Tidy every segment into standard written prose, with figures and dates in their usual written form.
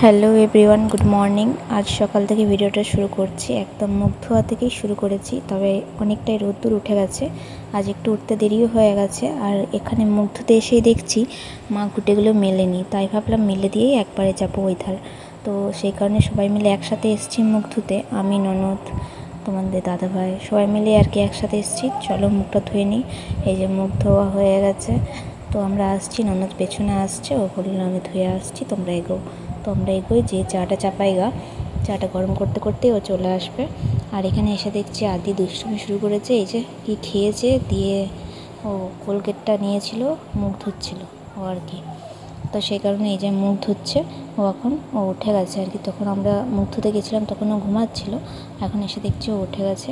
Hello everyone, good morning. আজ সকাল থেকে ভিডিওটা শুরু করছি, একদম মুখ ধোয়া থেকেই শুরু করেছি। তবে অনেকটাই রোদ্দুর উঠে গেছে, আজ একটু উঠতে দেরিও হয়ে গেছে। আর এখানে মুখ ধুতে এসেই দেখছি মা ঘুঁটেগুলো মেলেনি, তাই ভাবলাম মেলে দিয়েই একবারে যাবো ওই ধার। তো সেই কারণে সবাই মিলে একসাথে এসেছি মুখ ধুতে, আমি, ননদ, তোমাদের দাদাভাই সবাই মিলে আর কি একসাথে এসেছি। চলো মুখটা ধুয়ে নিই। এই যে মুখ ধোয়া হয়ে গেছে, তো আমরা আসছি, ননদ পেছনে আসছে, ও বললো আমি ধুয়ে আসছি, তোমরা এগো। তো আমরা এগোই, যে চাটা চাপাই গা, চাটা গরম করতে করতেই ও চলে আসবে। আর এখানে এসে দেখছি আদি দুষ্টুমি শুরু করেছে। এই যে কি খেয়েছে, দিয়ে ও কোলগেটটা নিয়েছিল, মুখ ধুচ্ছিল ও আর কি। তো সেই কারণে এই যে মুখ ধুচ্ছে ও, এখন ও উঠে গেছে আর কি। তখন আমরা মুখ ধুতে গেছিলাম তখন ও ঘুমাচ্ছিল, এখন এসে দেখছি ও উঠে গেছে।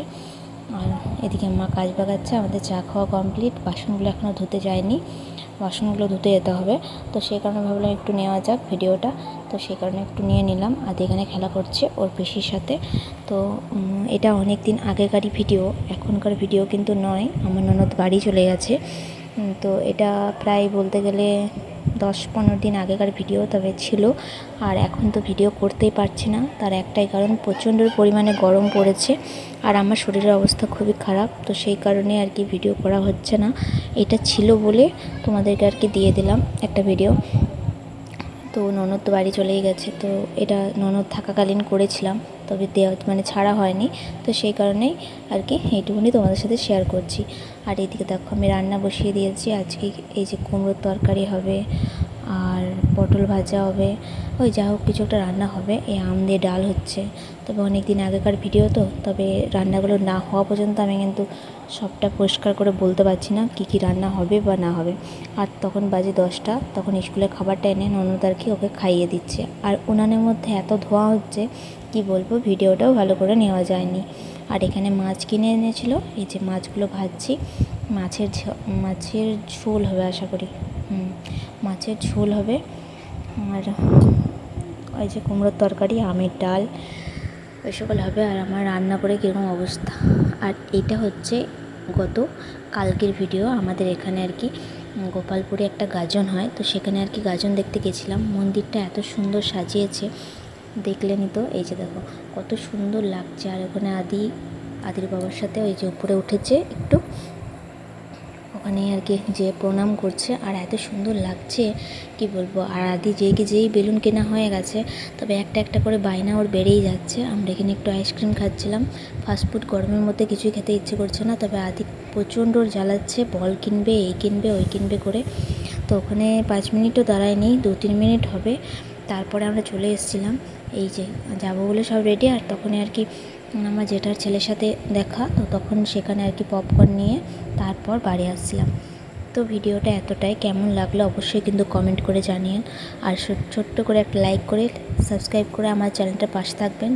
আর এদিকে মা কাজ বাগাচ্ছে, আমাদের চা খাওয়া কমপ্লিট, বাসনগুলো এখনও ধুতে যায়নি, বাসনগুলো ধুতে যেতে হবে। তো সেই কারণে ভাবলাম একটু নেওয়া যাক ভিডিওটা, তো সেই কারণে একটু নিয়ে নিলাম। আর এখানে খেলা করছে ওর পিসির সাথে। তো এটা অনেক দিন আগেকারই ভিডিও, এখনকার ভিডিও কিন্তু নয়। আমার ননদ বাড়ি চলে গেছে, তো এটা প্রায় বলতে গেলে 10-15 দিন আগেকার ভিডিও তবে ছিল। আর এখন তো ভিডিও করতেই পারছি না, তার একটাই কারণ, প্রচণ্ড পরিমাণে গরম পড়েছে আর আমার শরীরের অবস্থা খুবই খারাপ। তো সেই কারণে আর কি ভিডিও করা হচ্ছে না। এটা ছিল বলে তোমাদেরকে আর কি দিয়ে দিলাম একটা ভিডিও। তো ননদ তো বাড়ি চলেই গেছে, তো এটা ননদ থাকাকালীন করেছিলাম, তবে দেওয়া মানে ছাড়া হয়নি। তো সেই কারণেই আর কি এইটুকুনি তোমাদের সাথে শেয়ার করছি। আর এইদিকে দেখো আমি রান্না বসিয়ে দিয়েছি। আজকে এই যে কুমড়োর তরকারি হবে আর পটল ভাজা হবে, ওই যা হোক কিছু একটা রান্না হবে। এই আম দিয়ে ডাল হচ্ছে। তবে অনেক দিন আগেকার ভিডিও তো, তবে রান্নাগুলো না হওয়া পর্যন্ত আমি কিন্তু সবটা পরিষ্কার করে বলতে পারছি না কী কী রান্না হবে বা না হবে। আর তখন বাজে 10টা, তখন স্কুলের খাবারটা এনে ননদ আর কি ওকে খাইয়ে দিচ্ছে। আর উনানের মধ্যে এত ধোঁয়া হচ্ছে কি বলবো, ভিডিওটাও ভালো করে নেওয়া যায়নি। আর এখানে মাছ কিনে এনেছিল, এই যে মাছগুলো ভাজছি। মাছের ঝোল হবে আশা করি, মাছের ঝোল হবে। আর ওই যে কুমড়োর তরকারি, আমের ডাল, ওই সকল হবে। আর আমার রান্না করে কীরকম অবস্থা। আর এটা হচ্ছে গত কালকের ভিডিও। আমাদের এখানে আর কি গোপালপুরে একটা গাজন হয়, তো সেখানে আর কি গাজন দেখতে গেছিলাম। মন্দিরটা এত সুন্দর সাজিয়েছে, দেখলেনই তো। এই যে দেখো কত সুন্দর লাগছে। আর ওখানে আদির বাবার সাথে ওই যে উপরে উঠেছে একটু, ওখানে আর কি যে প্রণাম করছে, আর এত সুন্দর লাগছে কি বলবো। আর আদি যেই বেলুন কেনা হয়ে গেছে, তবে একটা একটা করে বায়না ওর বেড়েই যাচ্ছে। আমরা এখানে একটু আইসক্রিম খাচ্ছিলাম। ফাস্টফুড গরমের মধ্যে কিছুই খেতে ইচ্ছে করছে না, তবে আদি প্রচণ্ড ওর জ্বালাচ্ছে, বল কিনবে, এই কিনবে, ওই কিনবে করে। তো ওখানে 5 মিনিটও দাঁড়ায়নি, 2-3 মিনিট হবে, তারপরে আমরা চলে এসেছিলাম। এই যে যাবো বলে সব রেডি, আর তখনই আর কি আমার জেঠার ছেলের সাথে দেখা, তো তখন সেখানে আর কি পপকর্ন নিয়ে তারপর বাড়ি আসছিলাম। তো ভিডিওটা এতটাই, কেমন লাগলো অবশ্যই কিন্তু কমেন্ট করে জানিয়েন। আর ছোট্ট করে একটা লাইক করে সাবস্ক্রাইব করে আমার চ্যানেলটার পাশে থাকবেন।